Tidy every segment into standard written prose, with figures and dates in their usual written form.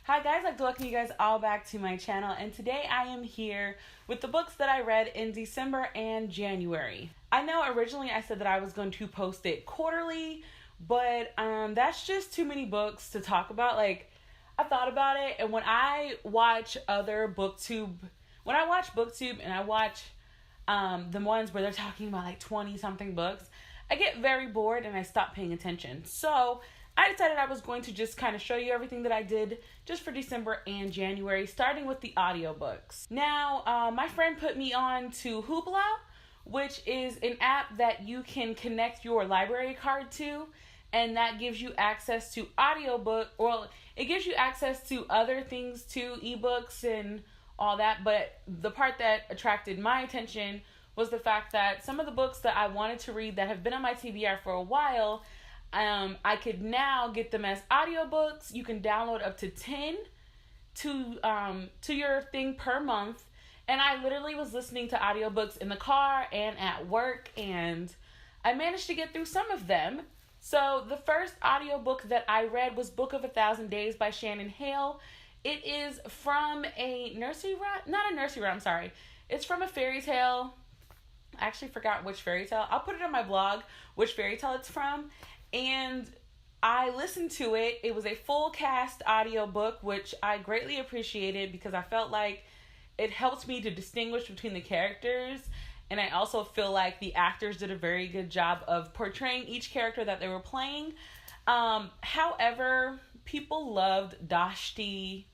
Hi guys, I'd like to welcome you guys all back to my channel, and today I am here with the books that I read in December and January. I know originally I said that I was going to post it quarterly, but that's just too many books to talk about. Like, I thought about it, and when I watch booktube and I watch the ones where they're talking about like 20 something books, I get very bored and I stop paying attention. So I decided I was going to just kind of show you everything that I did just for December and January, starting with the audiobooks. Now, my friend put me on to Hoopla, which is an app that you can connect your library card to, and that gives you access to it gives you access to other things too, ebooks and all that, but the part that attracted my attention was the fact that some of the books that I wanted to read that have been on my TBR for a while, I could now get them as audiobooks. You can download up to 10 to your thing per month. And I literally was listening to audiobooks in the car and at work, and I managed to get through some of them. So the first audiobook that I read was Book of 1,000 Days by Shannon Hale. It is from a nursery rhyme, not a nursery rhyme, sorry. It's from a fairy tale. I actually forgot which fairy tale. I'll put it on my blog, which fairy tale it's from. And I listened to it. It was a full cast audiobook, which I greatly appreciated because I felt like it helped me to distinguish between the characters. And I also feel like the actors did a very good job of portraying each character that they were playing. However, people loved Dashti.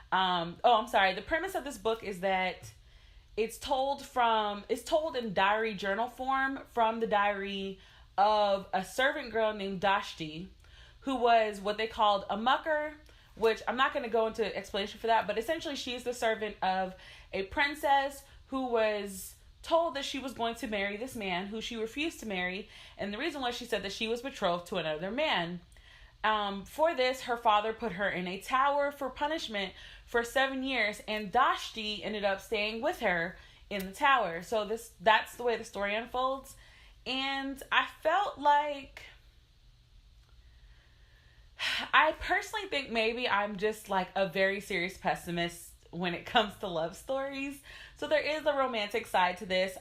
The premise of this book is that it's told in diary journal form from the diary of a servant girl named Dashti, who was what they called a mucker, which I'm not going to go into explanation for that, but essentially she's the servant of a princess who was told that she was going to marry this man who she refused to marry, and the reason was she said that she was betrothed to another man. For this, her father put her in a tower for punishment for 7 years, and Dashti ended up staying with her in the tower. So that's the way the story unfolds. And I felt like, I personally think maybe I'm just like a very serious pessimist when it comes to love stories. So there is a romantic side to this,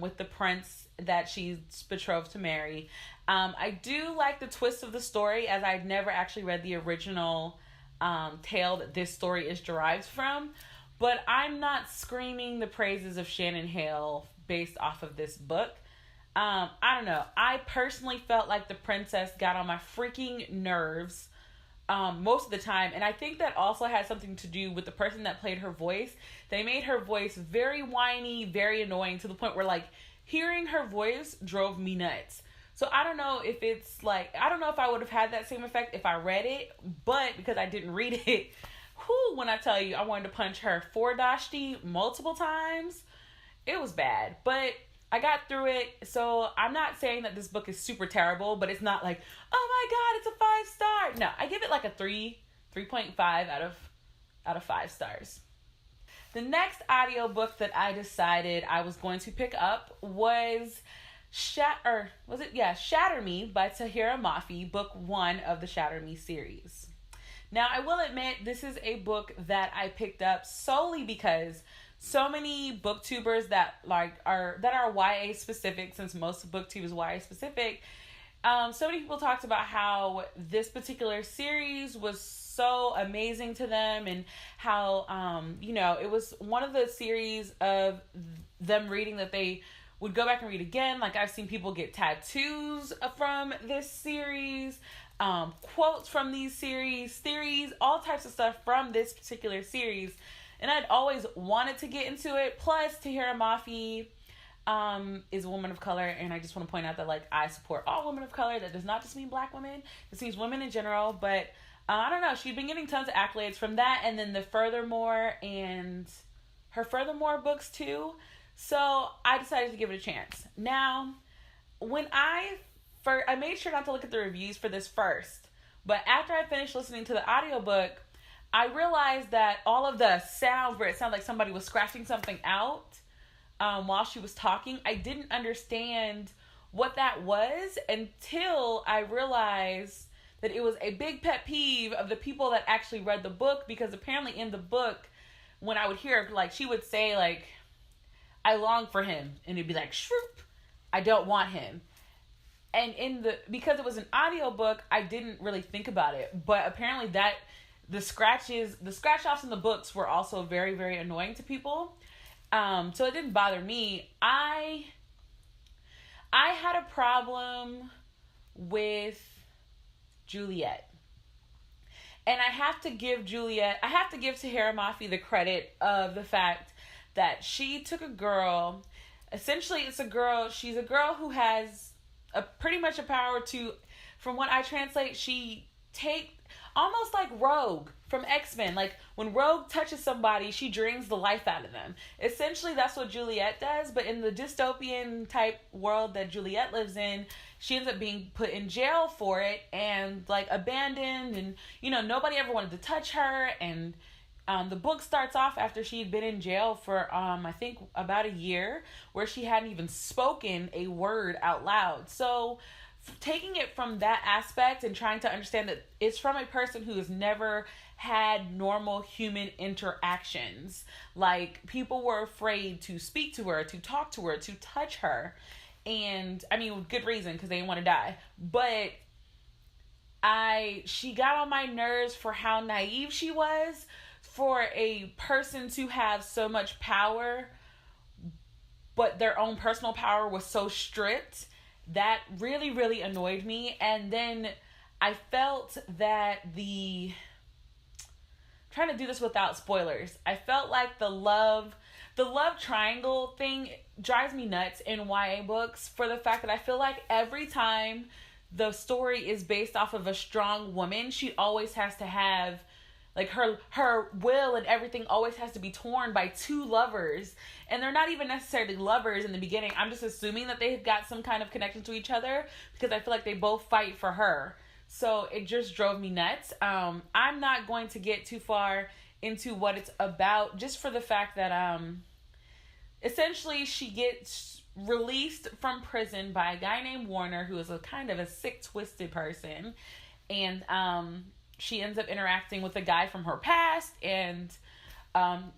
with the prince that she's betrothed to marry. I do like the twist of the story, as I've never actually read the original tale that this story is derived from. But I'm not screaming the praises of Shannon Hale based off of this book. I don't know. I personally felt like the princess got on my freaking nerves most of the time. And I think that also had something to do with the person that played her voice. They made her voice very whiny, very annoying, to the point where like hearing her voice drove me nuts. So I don't know if I would have had that same effect if I read it, but because I didn't read it, when I tell you I wanted to punch her for Dashti multiple times, it was bad. But I got through it, so I'm not saying that this book is super terrible, but it's not like, oh my god, it's a 5-star. No, I give it like a 3.5 out of 5 stars. The next audiobook that I decided I was going to pick up was Shatter Me by Tahira Mafi, book 1 of the Shatter Me series. Now, I will admit, this is a book that I picked up solely because so many booktubers that are YA specific, since most of booktube is YA specific, so many people talked about how this particular series was so amazing to them, and how it was one of the series of them reading that they would go back and read again. Like, I've seen people get tattoos from this series, quotes from these series, theories, all types of stuff from this particular series. And I'd always wanted to get into it. Plus, Tahira Mafi is a woman of color. And I just want to point out that, like, I support all women of color. That does not just mean black women. It means women in general. But I don't know. She'd been getting tons of accolades from that. And then the Furthermore and her Furthermore books, too. So I decided to give it a chance. Now, when I made sure not to look at the reviews for this first. But after I finished listening to the audiobook, I realized that all of the sounds where it sounded like somebody was scratching something out while she was talking, I didn't understand what that was until I realized that it was a big pet peeve of the people that actually read the book, because apparently in the book, when I would hear, like, she would say, like, I long for him, and it'd be like, shroop, I don't want him. And because it was an audiobook, I didn't really think about it, but apparently that the scratch offs in the books were also very, very annoying to people. So it didn't bother me. I had a problem with Juliet. And I have to give Tahira Mafi the credit of the fact that she took a girl, essentially she's a girl who has pretty much a power to, from what I translate, she almost like Rogue from X-Men. Like, when Rogue touches somebody, she drains the life out of them. Essentially, that's what Juliet does, but in the dystopian type world that Juliet lives in, she ends up being put in jail for it and, like, abandoned, and, nobody ever wanted to touch her, and the book starts off after she'd been in jail for, I think, about a year, where she hadn't even spoken a word out loud. So, taking it from that aspect and trying to understand that it's from a person who has never had normal human interactions. Like, people were afraid to speak to her, to talk to her, to touch her. And, I mean, with good reason, because they didn't want to die. But she got on my nerves for how naive she was, for a person to have so much power, but their own personal power was so stripped. That really, really annoyed me. And then I felt that trying to do this without spoilers, I felt like the love triangle thing drives me nuts in YA books, for the fact that I feel like every time the story is based off of a strong woman, she always has to have, like, her will and everything always has to be torn by two lovers. And they're not even necessarily lovers in the beginning. I'm just assuming that they've got some kind of connection to each other, because I feel like they both fight for her. So it just drove me nuts. I'm not going to get too far into what it's about, just for the fact that essentially she gets released from prison by a guy named Warner, who is a kind of a sick, twisted person. And she ends up interacting with a guy from her past, and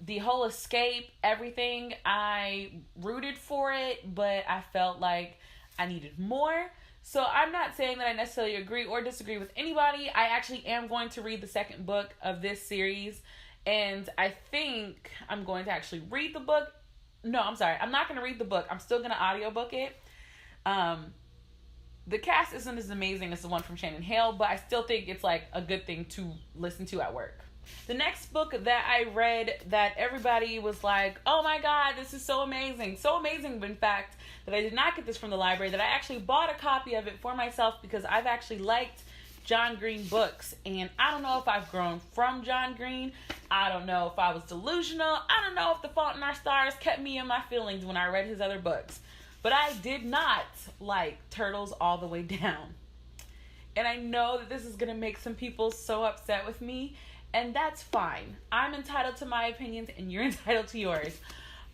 the whole escape, everything, I rooted for it, but I felt like I needed more. So I'm not saying that I necessarily agree or disagree with anybody. I actually am going to read the second book of this series, and I think I'm going to actually read the book. No, I'm sorry. I'm not going to read the book. I'm still going to audiobook it. The cast isn't as amazing as the one from Shannon Hale, but I still think it's like a good thing to listen to at work. The next book that I read that everybody was like, oh my god, this is so amazing. So amazing, in fact, that I did not get this from the library, that I actually bought a copy of it for myself, because I've actually liked John Green books. And I don't know if I've grown from John Green. I don't know if I was delusional. I don't know if The Fault in Our Stars kept me in my feelings when I read his other books. But I did not like Turtles All the Way Down. And I know that this is going to make some people so upset with me. And that's fine. I'm entitled to my opinions and you're entitled to yours.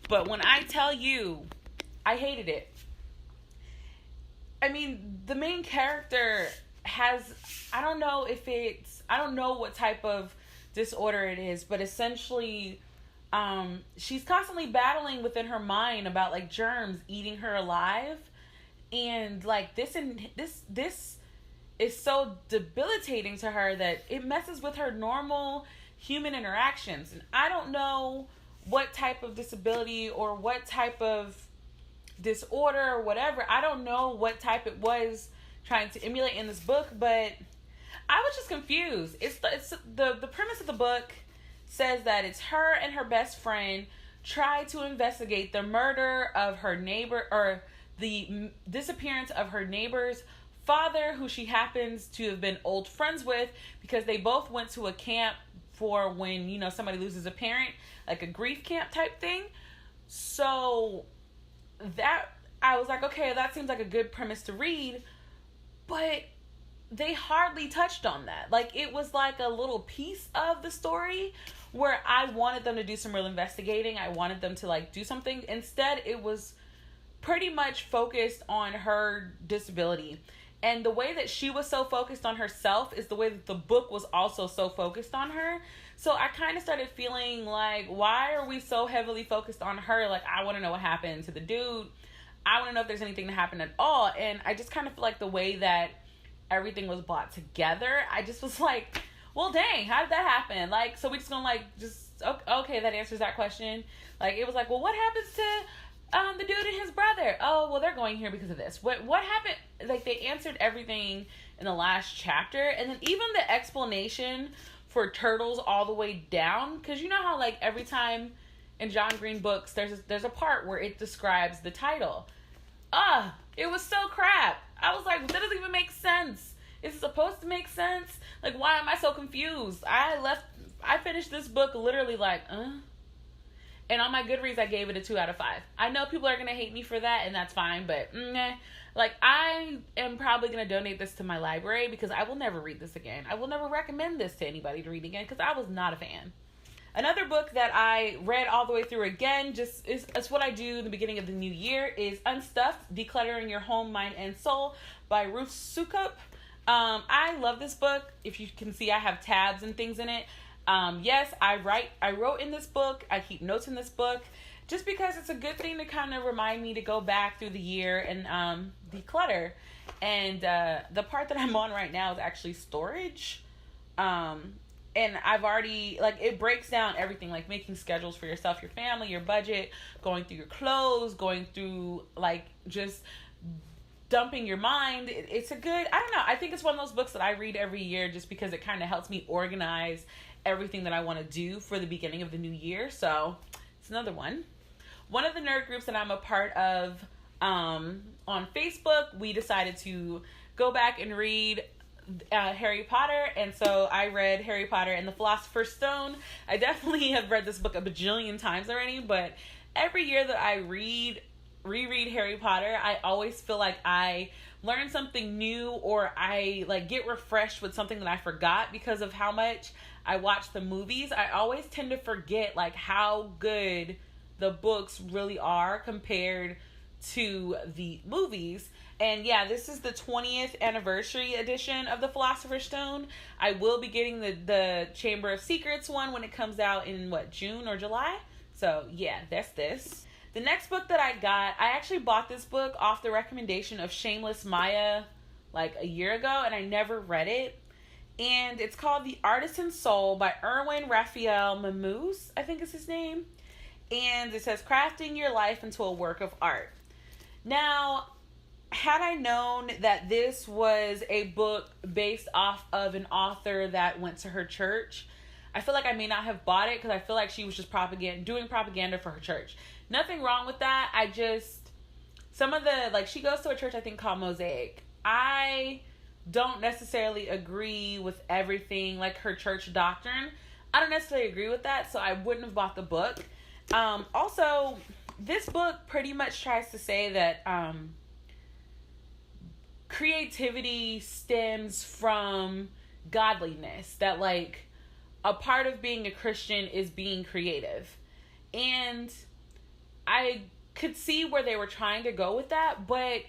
But when I tell you, I hated it. I mean, the main character has, I don't know what type of disorder it is, but essentially, she's constantly battling within her mind about, like, germs eating her alive. And, like, this is so debilitating to her that it messes with her normal human interactions. And I don't know what type of disability or what type of disorder or whatever. I don't know what type it was trying to emulate in this book, but I was just confused. It's the premise of the book says that it's her and her best friend try to investigate the murder of her neighbor, or the disappearance of her neighbor's father, who she happens to have been old friends with, because they both went to a camp for when, you know, somebody loses a parent, like a grief camp type thing. So that, I was like, okay, that seems like a good premise to read, but they hardly touched on that. Like, it was like a little piece of the story where I wanted them to do some real investigating. I wanted them to, like, do something. Instead, it was pretty much focused on her disability. And the way that she was so focused on herself is the way that the book was also so focused on her. So I kind of started feeling like, why are we so heavily focused on her? Like, I want to know what happened to the dude. I want to know if there's anything to happen at all. And I just kind of feel like the way that everything was brought together, I just was like, well, dang, how did that happen? Like, so we just gonna like, just, okay, that answers that question. Like, it was like, well, what happens to the dude and his brother? Oh, well, they're going here because of this. What happened? Like, they answered everything in the last chapter. And then even the explanation for Turtles all the way down, because you know how, like, every time in John Green books, there's a part where it describes the title. It was so crap. I was like, that doesn't even make sense. Is it supposed to make sense? Like, why am I so confused? I finished this book literally like, And on my Goodreads, I gave it a 2 out of 5. I know people are going to hate me for that, and that's fine, but like, I am probably going to donate this to my library because I will never read this again. I will never recommend this to anybody to read again because I was not a fan. Another book that I read all the way through again, just it's what I do in the beginning of the new year, is Unstuffed, Decluttering Your Home, Mind, and Soul by Ruth Soukup. I love this book. If you can see, I have tabs and things in it. Yes, I wrote in this book. I keep notes in this book just because it's a good thing to kind of remind me to go back through the year and declutter. And the part that I'm on right now is actually storage. And I've already, like, it breaks down everything, like making schedules for yourself, your family, your budget, going through your clothes, going through, like, just dumping your mind. It's a good, I don't know, I think it's one of those books that I read every year just because it kind of helps me organize everything that I want to do for the beginning of the new year. So it's another one. One of the nerd groups that I'm a part of on Facebook, we decided to go back and read Harry Potter, and so I read Harry Potter and the Philosopher's Stone. I definitely have read this book a bajillion times already, but every year that I reread Harry Potter, I always feel like I learn something new, or I like get refreshed with something that I forgot because of how much I watch the movies. I always tend to forget like how good the books really are compared to the movies. And yeah, this is the 20th anniversary edition of the Philosopher's Stone. I will be getting the Chamber of Secrets one when it comes out in June or July. So yeah, that's this. The next book that I got, I actually bought this book off the recommendation of Shameless Maya like a year ago, and I never read it. And it's called The Artisan Soul by Erwin Raphael Mamous, I think is his name. And it says, crafting your life into a work of art. Now, had I known that this was a book based off of an author that went to her church, I feel like I may not have bought it because I feel like she was just doing propaganda for her church. Nothing wrong with that. Some of the, like, she goes to a church I think called Mosaic. I don't necessarily agree with everything, like her church doctrine. I don't necessarily agree with that, so I wouldn't have bought the book. Also, this book pretty much tries to say that creativity stems from godliness, that like a part of being a Christian is being creative. And I could see where they were trying to go with that, but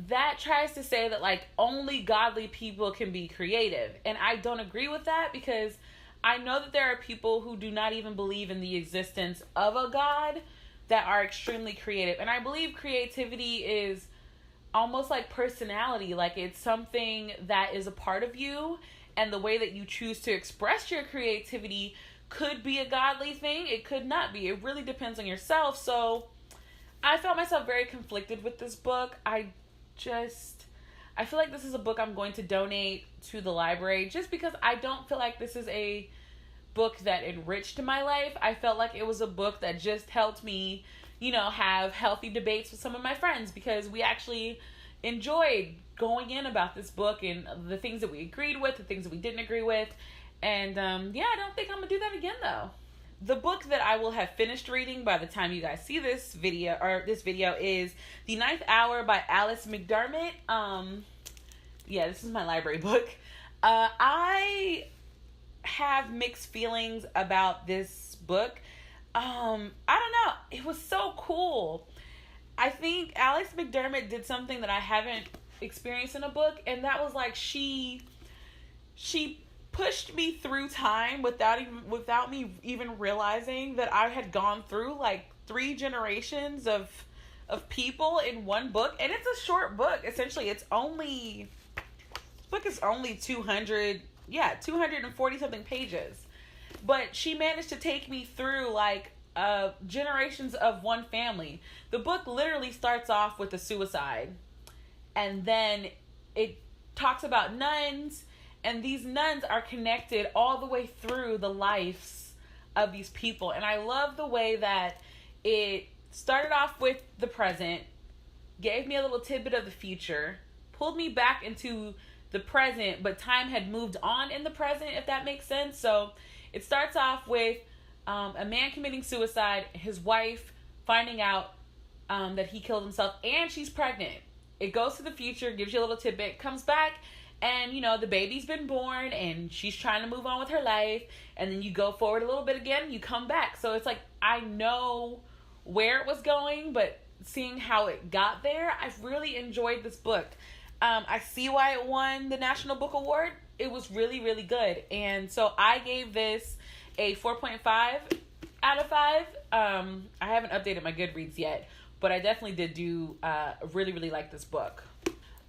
that tries to say that like only godly people can be creative. And I don't agree with that because I know that there are people who do not even believe in the existence of a God that are extremely creative. And I believe creativity is almost like personality. Like it's something that is a part of you, and the way that you choose to express your creativity could be a godly thing. It could not be. It really depends on yourself. So I felt myself very conflicted with this book. I feel like this is a book I'm going to donate to the library just because I don't feel like this is a book that enriched my life. I felt like it was a book that just helped me, have healthy debates with some of my friends because we actually enjoyed going in about this book and the things that we agreed with, the things that we didn't agree with. And I don't think I'm going to do that again though. The book that I will have finished reading by the time you guys see this video is The Ninth Hour by Alice McDermott. This is my library book. I have mixed feelings about this book. I don't know. It was so cool. I think Alex McDermott did something that I haven't experience in a book, and that was like she pushed me through time without me even realizing that I had gone through like 3 generations of people in one book. And it's a short book. Essentially, this book is only 240 something pages. But she managed to take me through like generations of one family. The book literally starts off with a suicide, and then it talks about nuns, and these nuns are connected all the way through the lives of these people. And I love the way that it started off with the present, gave me a little tidbit of the future, pulled me back into the present, but time had moved on in the present, if that makes sense. So it starts off with a man committing suicide, his wife finding out that he killed himself, and she's pregnant. It goes to the future, gives you a little tidbit, comes back, and, you know, the baby's been born, and she's trying to move on with her life, and then you go forward a little bit again, and you come back. So it's like, I know where it was going, but seeing how it got there, I've really enjoyed this book. I see why it won the National Book Award. It was really, really good. And so I gave this a 4.5 out of 5. I haven't updated my Goodreads yet, but I definitely did really, really like this book.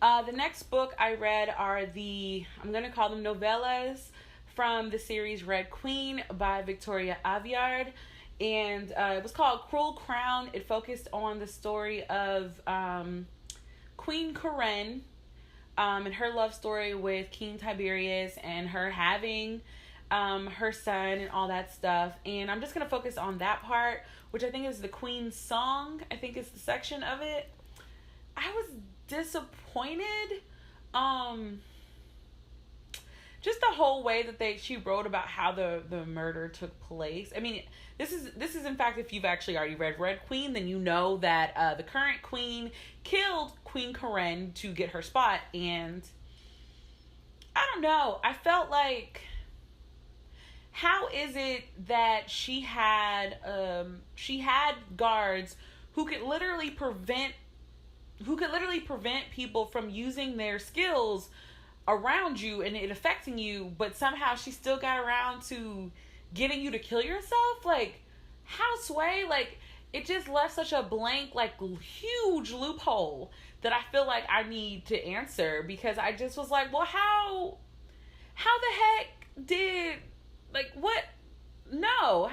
The next book I read are I'm going to call them novellas from the series Red Queen by Victoria Aveyard. And it was called Cruel Crown. It focused on the story of Queen Karen and her love story with King Tiberius and her having her son and all that stuff. And I'm just going to focus on that part, which I think is the Queen's Song. I think is the section of it. I was disappointed. Just the whole way that she wrote about how the murder took place. I mean, this is in fact, if you've actually already read Red Queen, then you know that the current queen killed Queen Karen to get her spot. And I don't know, I felt like, how is it that she had guards who could literally prevent people from using their skills around you and it affecting you, but somehow she still got around to getting you to kill yourself? Like, how, Sway? Like, it just left such a blank, like, huge loophole that I feel like I need to answer, because I just was like, well, how the heck did, like, what? No.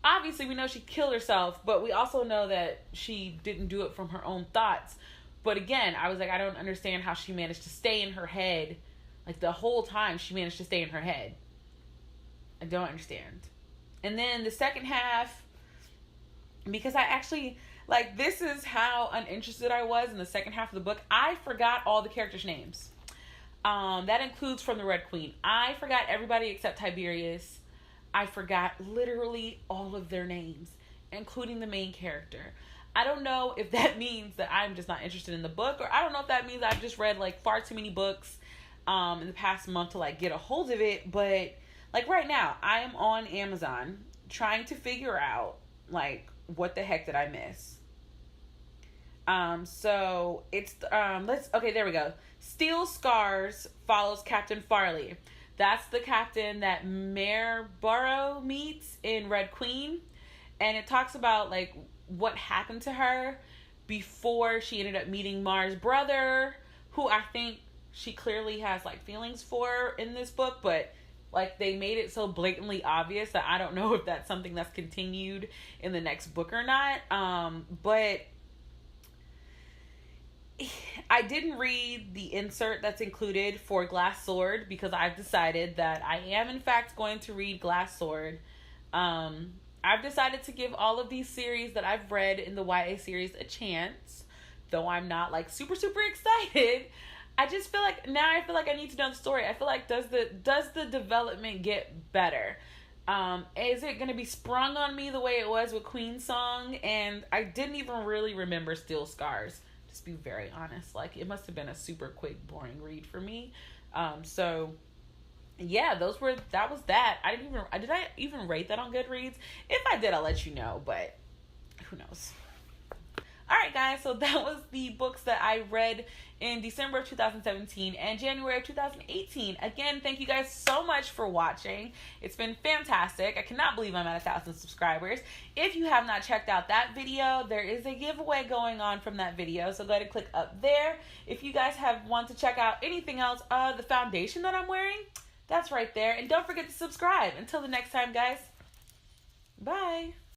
Obviously, we know she killed herself, but we also know that she didn't do it from her own thoughts. But again, I was like, I don't understand how she managed to stay in her head. Like, the whole time she managed to stay in her head. I don't understand. And then the second half, because I actually, like, this is how uninterested I was in the second half of the book. I forgot all the characters' names. That includes from the Red Queen. I forgot everybody except Tiberius. I forgot literally all of their names, including the main character. I don't know if that means that I'm just not interested in the book, or I don't know if that means I've just read like far too many books in the past month to like get a hold of it. But like right now, I am on Amazon trying to figure out like what the heck did I miss. So it's okay, there we go. Steel Scars follows Captain Farley. That's the captain that Mayor Burrow meets in Red Queen, and it talks about like what happened to her before she ended up meeting Mar's brother, who I think she clearly has like feelings for in this book, but like they made it so blatantly obvious that I don't know if that's something that's continued in the next book or not. But I didn't read the insert that's included for Glass Sword, because I've decided that I am in fact going to read Glass Sword. I've decided to give all of these series that I've read in the YA series a chance, though I'm not like super excited. I just feel like now I feel like I need to know the story. I feel like does the development get better? Is it going to be sprung on me the way it was with Queen's Song? And I didn't even really remember Steel Scars, just be very honest. Like, it must have been a super quick, boring read for me. So yeah, that was that. Did I even rate that on Goodreads? If I did, I'll let you know, but who knows. Alright, guys, so that was the books that I read in December of 2017 and January of 2018. Again, thank you guys so much for watching. It's been fantastic. I cannot believe I'm at 1,000 subscribers. If you have not checked out that video, there is a giveaway going on from that video, so go ahead and click up there. If you guys want to check out anything else, the foundation that I'm wearing, that's right there. And don't forget to subscribe. Until the next time, guys. Bye.